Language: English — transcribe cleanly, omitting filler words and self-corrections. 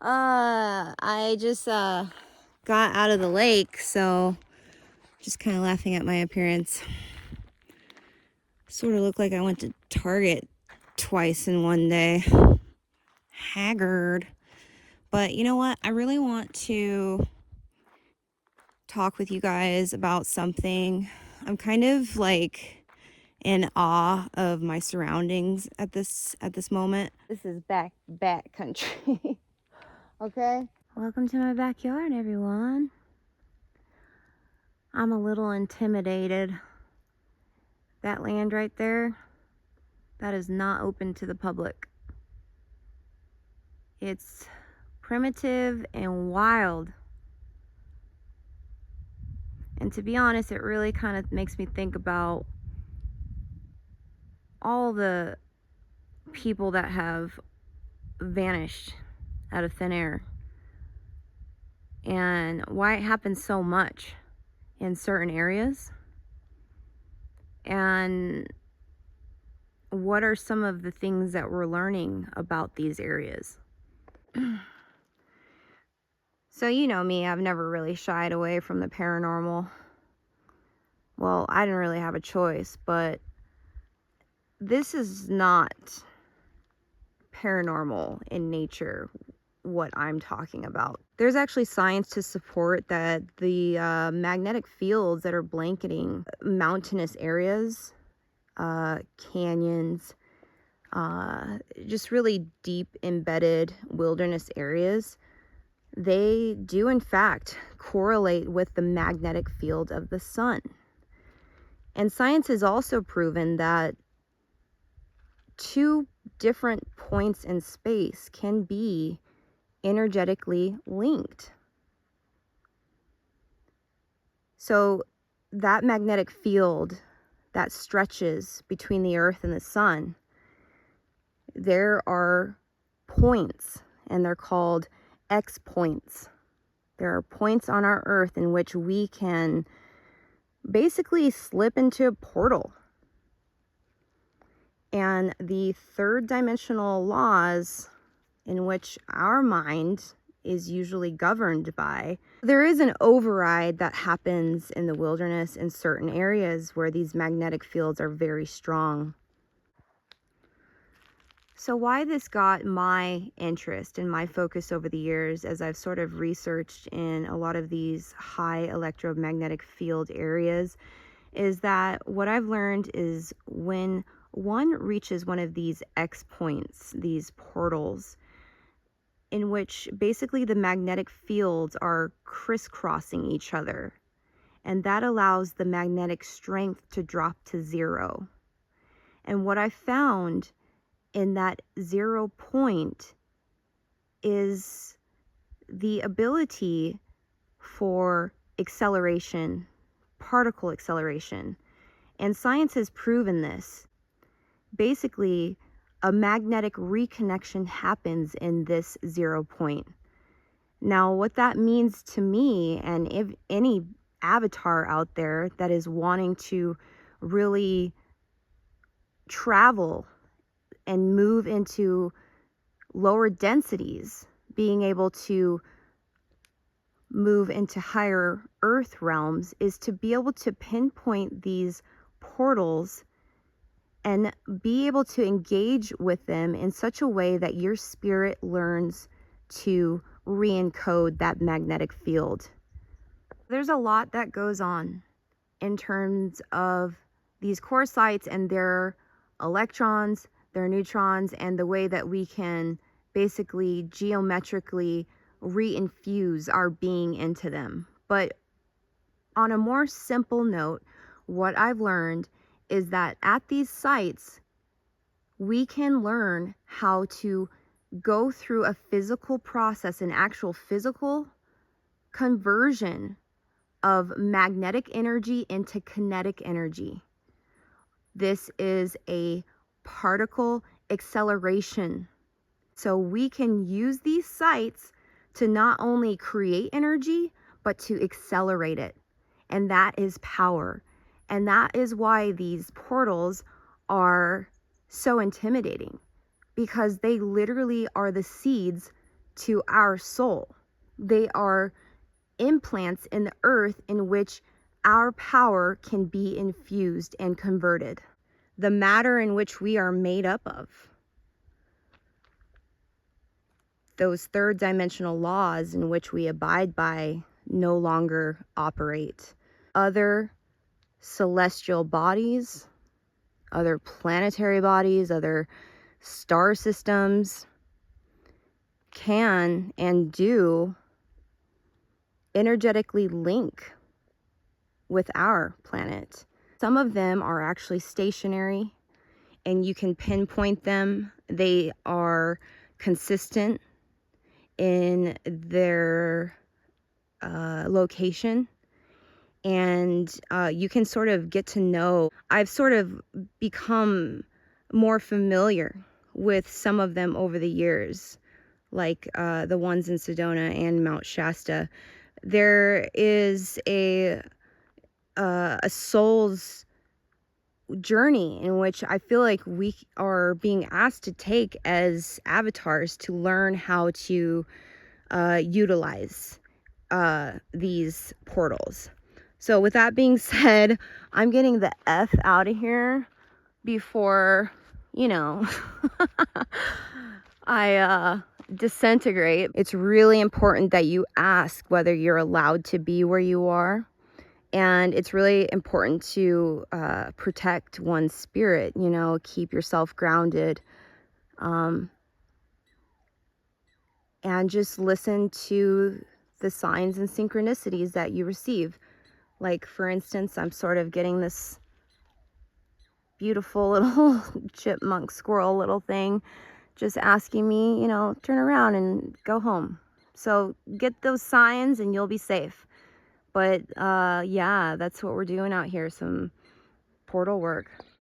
I just got out of the lake, so just kind of laughing at my appearance. Sort of looked like I went to Target twice in one day. Haggard. But you know what? I really want to talk with you guys about something. I'm kind of like in awe of my surroundings at this moment. This is back country. Okay? Welcome to my backyard, everyone. I'm a little intimidated. That land right there, that is not open to the public. It's primitive and wild. And to be honest, it really kind of makes me think about all the people that have vanished out of thin air and why it happens so much in certain areas, and what are some of the things that we're learning about these areas. So you know me, I've never really shied away from the paranormal. Well, I didn't really have a choice, but this is not paranormal in nature, what I'm talking about. There's actually science to support that the magnetic fields that are blanketing mountainous areas, canyons, just really deep embedded wilderness areas, they do in fact correlate with the magnetic field of the sun. And science has also proven that two different points in space can be energetically linked. So that magnetic field that stretches between the Earth and the sun, there are points, and they're called X points. There are points on our Earth in which we can basically slip into a portal. And the third dimensional laws in which our mind is usually governed by, there is an override that happens in the wilderness in certain areas where these magnetic fields are very strong. So why this got my interest and my focus over the years, as I've sort of researched in a lot of these high electromagnetic field areas, is that what I've learned is when one reaches one of these X points, these portals, in which basically the magnetic fields are crisscrossing each other, and that allows the magnetic strength to drop to zero. And what I found in that 0 point is the ability for acceleration, particle acceleration. And science has proven this. Basically, a magnetic reconnection happens in this 0 point. Now, what that means to me, and if any avatar out there that is wanting to really travel and move into lower densities, being able to move into higher earth realms, is to be able to pinpoint these portals and be able to engage with them in such a way that your spirit learns to re-encode that magnetic field. There's a lot that goes on in terms of these core sites and their electrons, their neutrons, and the way that we can basically geometrically re-infuse our being into them. But on a more simple note, what I've learned is that at these sites, we can learn how to go through a physical process, an actual physical conversion of magnetic energy into kinetic energy. This is a particle acceleration. So we can use these sites to not only create energy, but to accelerate it. And that is power. And that is why these portals are so intimidating, because they literally are the seeds to our soul. They are implants in the earth in which our power can be infused and converted. The matter in which we are made up of. Those third dimensional laws in which we abide by no longer operate. Other celestial bodies, other planetary bodies, other star systems can and do energetically link with our planet. Some of them are actually stationary and you can pinpoint them. They are consistent in their location, and you can sort of get to know. I've sort of become more familiar with some of them over the years, like the ones in Sedona and Mount Shasta. There is a soul's journey in which I feel like we are being asked to take as avatars to learn how to utilize these portals. So with that being said, I'm getting the F out of here before, you know, I disintegrate. It's really important that you ask whether you're allowed to be where you are. And it's really important to protect one's spirit, you know, keep yourself grounded. And just listen to the signs and synchronicities that you receive. Like, for instance, I'm sort of getting this beautiful little chipmunk squirrel little thing just asking me, you know, turn around and go home. So get those signs and you'll be safe. But yeah, that's what we're doing out here, some portal work.